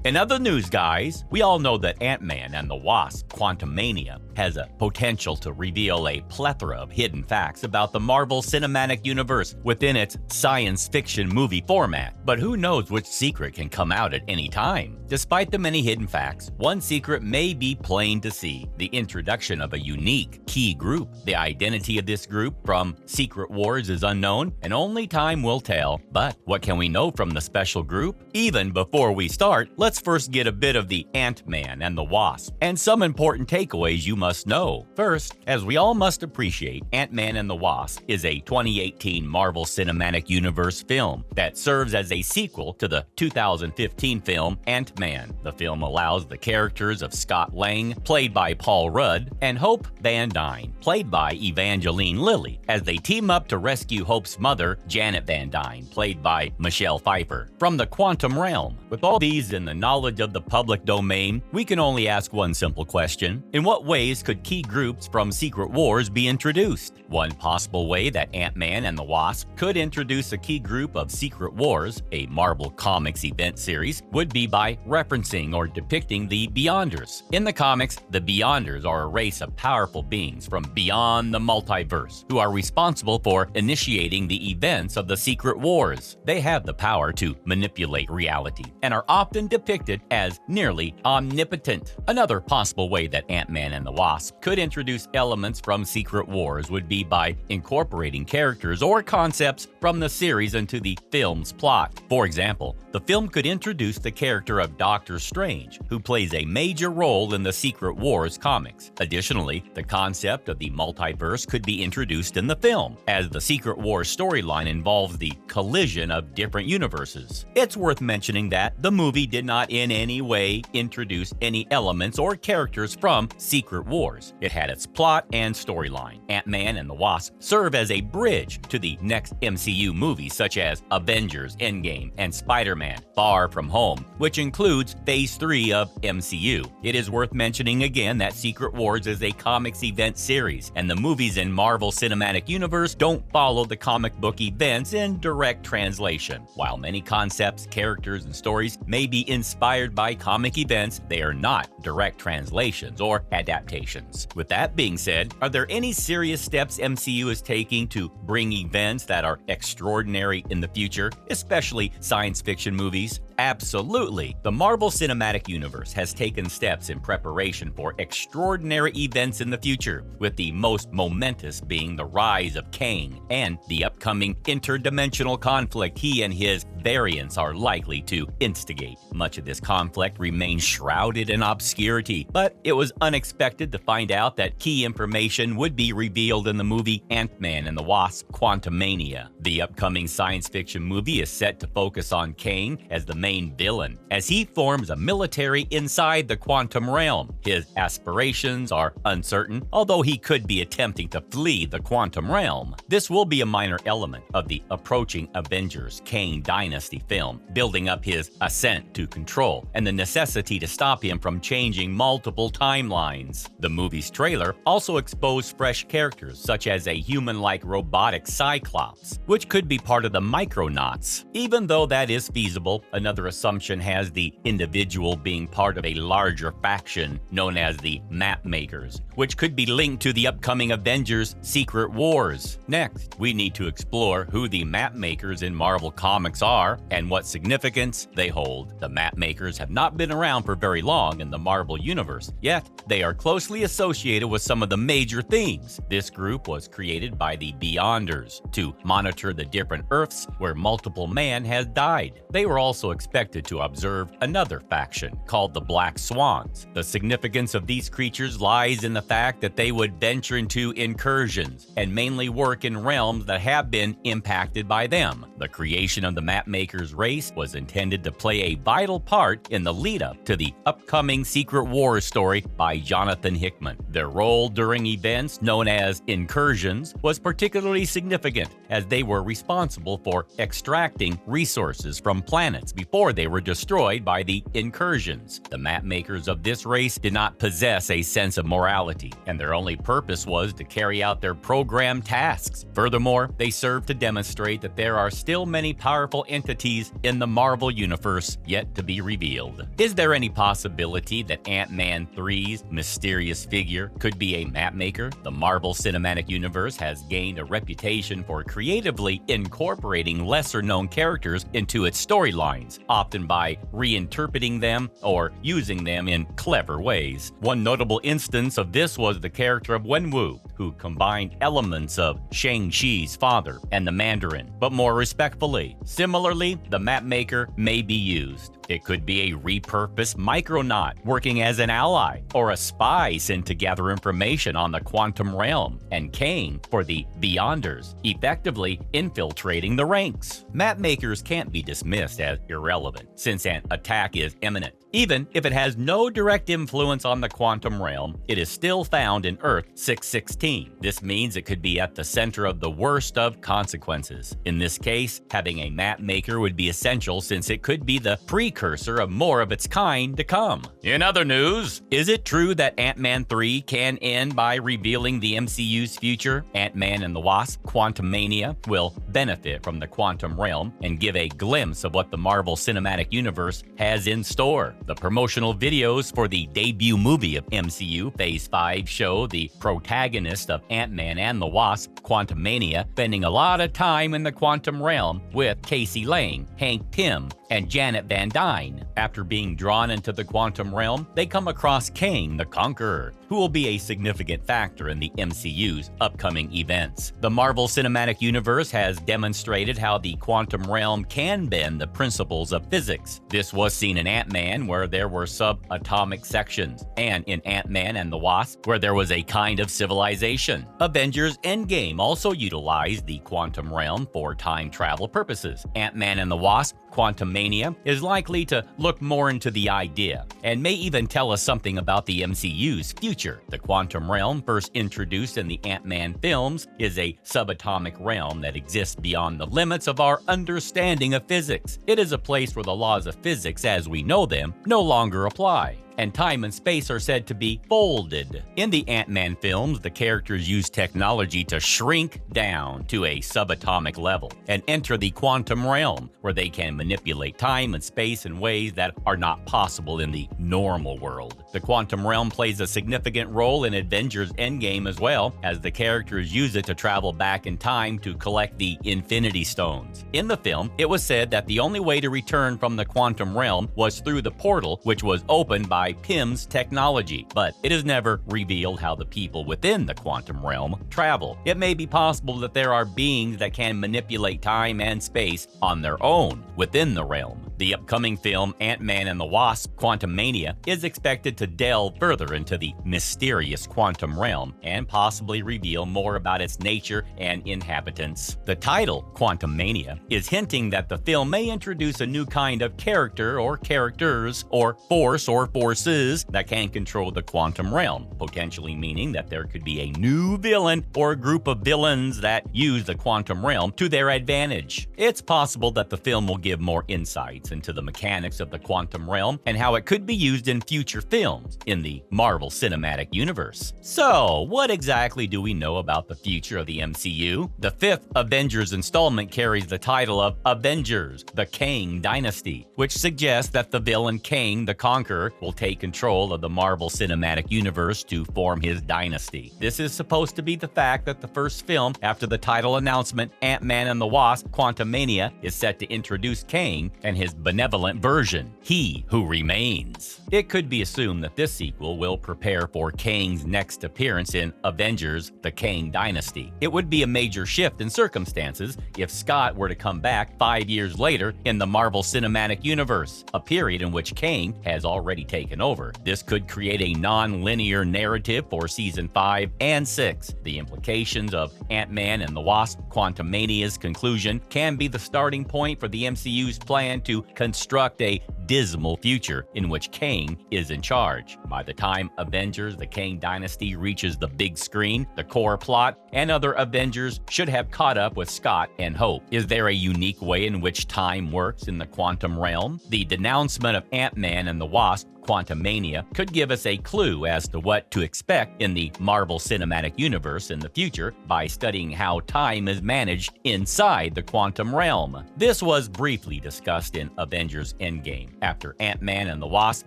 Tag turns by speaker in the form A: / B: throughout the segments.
A: In other news, guys, we all know that Ant-Man and the Wasp: Quantumania has a potential to reveal a plethora of hidden facts about the Marvel Cinematic Universe within its science fiction movie format. But who knows which secret can come out at any time? Despite the many hidden facts, one secret may be plain to see: the introduction of a unique key group. The identity of this group from Secret Wars is unknown, and only time will tell. But what can we know from the special group? Even before we start, let's first get a bit of the Ant-Man and the Wasp, and some important takeaways you must know. First, as we all must appreciate, Ant-Man and the Wasp is a 2018 Marvel Cinematic Universe film that serves as a sequel to the 2015 film Ant-Man. The film allows the characters of Scott Lang, played by Paul Rudd, and Hope Van Dyne, played by Evangeline Lilly, as they team up to rescue Hope's mother, Janet Van Dyne, played by Michelle Pfeiffer, from the quantum realm. With all these in the knowledge of the public domain, we can only ask one simple question: in what ways could key groups from Secret Wars be introduced? One possible way that Ant-Man and the Wasp could introduce a key group of Secret Wars, a Marvel Comics event series, would be by referencing or depicting the Beyonders. In the comics, the Beyonders are a race of powerful beings from beyond the multiverse who are responsible for initiating the events of the Secret Wars. They have the power to manipulate reality and are often depicted as nearly omnipotent. Another possible way that Ant-Man and the Wasp could introduce elements from Secret Wars would be by incorporating characters or concepts from the series into the film's plot. For example, the film could introduce the character of Doctor Strange, who plays a major role in the Secret Wars comics. Additionally, the concept of the multiverse could be introduced in the film, as the Secret Wars storyline involves the collision of different universes. It's worth mentioning that the movie did not in any way introduce any elements or characters from Secret Wars. It had its plot and storyline. Ant-Man and the Wasp serve as a bridge to the next MCU movies such as Avengers Endgame and Spider-Man Far From Home, which includes Phase 3 of MCU. It is worth mentioning again that Secret Wars is a comics event series, and the movies in Marvel Cinematic Universe don't follow the comic book events in direct translation. While many concepts, characters, and stories may be inspired by comic events, they are not direct translations or adaptations. With that being said, are there any serious steps MCU is taking to bring events that are extraordinary in the future, especially science fiction movies? Absolutely. The Marvel Cinematic Universe has taken steps in preparation for extraordinary events in the future, with the most momentous being the rise of Kang and the upcoming interdimensional conflict he and his variants are likely to instigate. Much of this conflict remains shrouded in obscurity, but it was unexpected to find out that key information would be revealed in the movie Ant-Man and the Wasp: Quantumania. The upcoming science fiction movie is set to focus on Kang as the main villain, as he forms a military inside the quantum realm. His aspirations are uncertain, although he could be attempting to flee the quantum realm. This will be a minor element of the approaching Avengers Kang Dynasty film, building up his ascent to control and the necessity to stop him from changing multiple timelines. The movie's trailer also exposed fresh characters such as a human-like robotic Cyclops, which could be part of the Micronauts. Even though that is feasible, another assumption has the individual being part of a larger faction known as the Map Makers, which could be linked to the upcoming Avengers Secret Wars. Next, we need to explore who the Map Makers in Marvel Comics are and what significance they hold. The Map Makers have not been around for very long in the Marvel Universe, yet they are closely associated with some of the major themes. This group was created by the Beyonders to monitor the different Earths where multiple man has died. They were also expected to observe another faction called the Black Swans. The significance of these creatures lies in the fact that they would venture into incursions and mainly work in realms that have been impacted by them. The creation of the Mapmakers race was intended to play a vital part in the lead-up to the upcoming Secret Wars story by Jonathan Hickman. Their role during events known as incursions was particularly significant, as they were responsible for extracting resources from planets before before they were destroyed by the incursions. The map makers of this race did not possess a sense of morality, and their only purpose was to carry out their programmed tasks. Furthermore, they served to demonstrate that there are still many powerful entities in the Marvel Universe yet to be revealed. Is there any possibility that Ant-Man 3's mysterious figure could be a mapmaker? The Marvel Cinematic Universe has gained a reputation for creatively incorporating lesser-known characters into its storylines, often by reinterpreting them or using them in clever ways. One notable instance of this was the character of Wenwu, who combined elements of Shang-Chi's father and the Mandarin, but more respectfully. Similarly, the mapmaker may be used. It could be a repurposed Micronaut working as an ally, or a spy sent to gather information on the quantum realm, and Kang for the Beyonders, effectively infiltrating the ranks. Mapmakers can't be dismissed as irrelevant, since an attack is imminent. Even if it has no direct influence on the quantum realm, it is still found in Earth 616. This means it could be at the center of the worst of consequences. In this case, having a map maker would be essential since it could be the precursor of more of its kind to come. In other news, is it true that Ant-Man 3 can end by revealing the MCU's future? Ant-Man and the Wasp: Quantumania will benefit from the quantum realm and give a glimpse of what the Marvel Cinematic Universe has in store. The promotional videos for the debut movie of MCU Phase 5 show the protagonist of Ant-Man and the Wasp: Quantumania spending a lot of time in the quantum realm with Casey Lang, Hank Pym, and Janet Van Dyne. After being drawn into the quantum realm, they come across Kang the Conqueror, who will be a significant factor in the MCU's upcoming events. The Marvel Cinematic Universe has demonstrated how the quantum realm can bend the principles of physics. This was seen in Ant-Man, where there were subatomic sections, and in Ant-Man and the Wasp, where there was a kind of civilization. Avengers Endgame also utilized the quantum realm for time travel purposes. Ant-Man and the Wasp: Quantumania is likely to look more into the idea, and may even tell us something about the MCU's future. The quantum realm, first introduced in the Ant-Man films, is a subatomic realm that exists beyond the limits of our understanding of physics. It is a place where the laws of physics as we know them no longer apply, and time and space are said to be folded. In the Ant-Man films, the characters use technology to shrink down to a subatomic level and enter the quantum realm, where they can manipulate time and space in ways that are not possible in the normal world. The quantum realm plays a significant role in Avengers Endgame as well, as the characters use it to travel back in time to collect the Infinity Stones. In the film, it was said that the only way to return from the quantum realm was through the portal, which was opened by Pym's technology, but it is never revealed how the people within the quantum realm travel. It may be possible that there are beings that can manipulate time and space on their own within the realm. The upcoming film Ant-Man and the Wasp: Quantumania is expected to delve further into the mysterious quantum realm and possibly reveal more about its nature and inhabitants. The title, Quantumania, is hinting that the film may introduce a new kind of character or characters or force or forces that can control the quantum realm, potentially meaning that there could be a new villain or a group of villains that use the quantum realm to their advantage. It's possible that the film will give more insights into the mechanics of the quantum realm and how it could be used in future films in the Marvel Cinematic Universe. So, what exactly do we know about the future of the MCU? The fifth Avengers installment carries the title of Avengers: The Kang Dynasty, which suggests that the villain Kang the Conqueror will take control of the Marvel Cinematic Universe to form his dynasty. This is supposed to be the fact that the first film after the title announcement, Ant-Man and the Wasp: Quantumania, is set to introduce Kang and his benevolent version, He Who Remains. It could be assumed that this sequel will prepare for Kang's next appearance in Avengers: The Kang Dynasty. It would be a major shift in circumstances if Scott were to come back 5 years later in the Marvel Cinematic Universe, a period in which Kang has already taken over. This could create a non-linear narrative for Season 5 and 6. The implications of Ant-Man and the Wasp: Quantumania's conclusion can be the starting point for the MCU's plan to construct a dismal future in which Kang is in charge. By the time Avengers: The Kang Dynasty reaches the big screen, the core plot and other Avengers should have caught up with Scott and Hope. Is there a unique way in which time works in the quantum realm? The denouncement of Ant-Man and the Wasp: Quantumania could give us a clue as to what to expect in the Marvel Cinematic Universe in the future by studying how time is managed inside the quantum realm. This was briefly discussed in Avengers Endgame. After Ant-Man and the Wasp,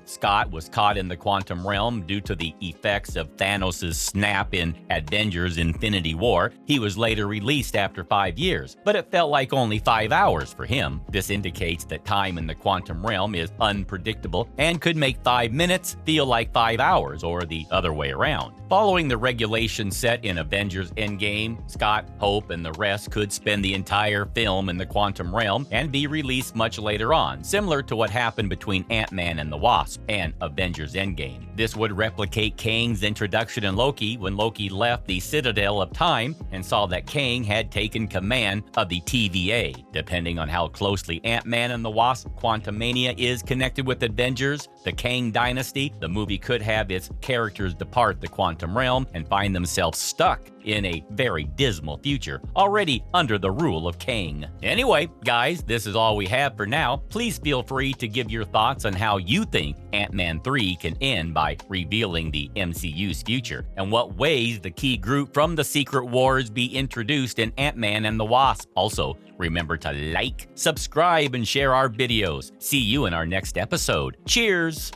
A: Scott was caught in the quantum realm due to the effects of Thanos' snap in Avengers Infinity War. He was later released after 5 years, but it felt like only 5 hours for him. This indicates that time in the quantum realm is unpredictable and could make 5 minutes feel like 5 hours, or the other way around. Following the regulations set in Avengers Endgame, Scott, Hope, and the rest could spend the entire film in the quantum realm and be released much later on, similar to what happened between Ant-Man and the Wasp and Avengers Endgame. This would replicate Kang's introduction in Loki when Loki left the Citadel of Time and saw that Kang had taken command of the TVA. Depending on how closely Ant-Man and the Wasp: Quantumania is connected with Avengers: The Kang Dynasty, the movie could have its characters depart the quantum realm and find themselves stuck in a very dismal future, already under the rule of Kang. Anyway, guys, this is all we have for now. Please feel free to give your thoughts on how you think Ant-Man 3 can end by revealing the MCU's future, and what ways the key group from the Secret Wars be introduced in Ant-Man and the Wasp. Also, remember to like, subscribe, and share our videos. See you in our next episode. Cheers!